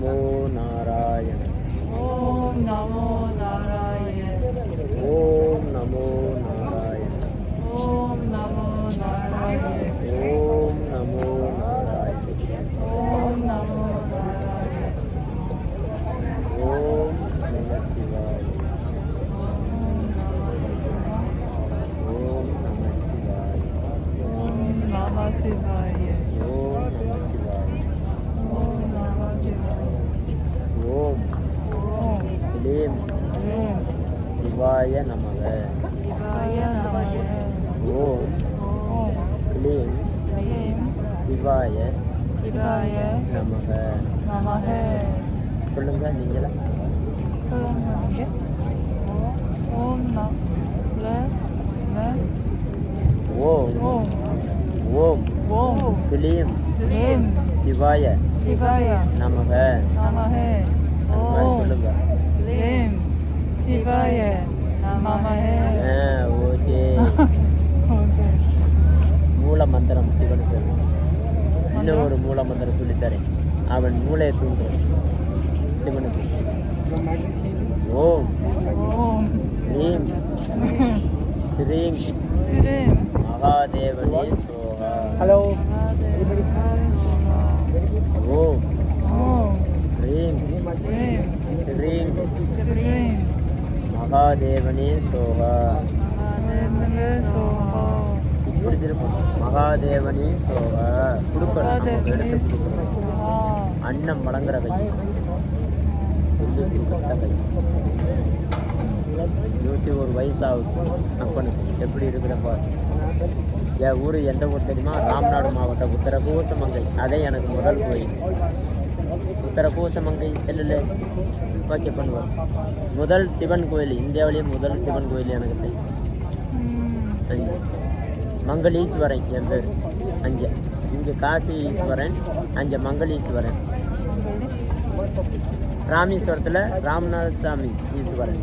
நமோ நாராயண. ஓம் நமோ நாராயண. ஓம் நமோ நாராயண. ஓம் நமோ நாராயண. ஓம் நமோ நாராயண. ஓம் நமோ நாராயண. ஓம் நமச்சிவாய. ஓம் நமச்சிவாய. ஓம் நமசிவாய. ஓம் நமச்சிவாய. ஓம் நமசிவாய. ஓம் ஓம் க்ளீம் ஓம் சிவாய நமக. சிவாய நமக. ஓம் ஓம் க்ளீம் க்ளீம் சிவாய சிவாய நமக. நமக. சொல்லுங்க நீங்களா. சொல்லுங்க நீங்க. ஓம் ஓம் ஓம் ஓம் ஓம் க்ளீம் க்ளீம் சிவாய சிவாய நமக. நமக. அந்த மாதிரி ஓம் சொல்லுங்க. க்ளீம் சிவாய நமக. ஓகே. மூல மந்திரம் சிவனுக்கு. இன்னும் ஒரு மூல மந்திரம் சொல்லித்தரேன். அவன் மூளையை தூண்டுறான் சிவனுக்கு. ஓம் ஓம் ஹ்ரீம் ஸ்ரீம் ஸ்ரீம் மகாதேவனே சோஹா. ஓம் ஓம் ஹ்ரீம் க்ளீம் ஸ்ரீம் ஸ்ரீம் மகாதேவனே சோஹா. மகாதேவனே சோஹா. இப்படி திரும்ப மகாதேவனே சோஹா. கொடுக்கணும், நமக்கு எடுத்து கொடுக்கணும். அன்னம் வழங்குற கை, சொல்லி கொடுத்த கை. 101 வயசாகுது அப்பனுக்கு. எப்படி இருக்குதப்பா. என் ஊர் எந்த ஊர் தெரியுமா? ராம்நாடு மாவட்டம் உத்தரகோசமங்கை. அதே எனக்கு முதல் கோயில். உத்தரகோசமங்கை செல்லில் ஓகே பண்ணுவார். முதல் சிவன் கோயில், இந்தியாவிலேயே முதல் சிவன் கோயில் எனக்கு தெரியும். அங்கே மங்களீஸ்வரன் என் பேர். அங்கே இங்கே காசி ஈஸ்வரன், அங்கே மங்களீஸ்வரன். ராமேஸ்வரத்தில் ராமநாத சாமி ஈஸ்வரன்.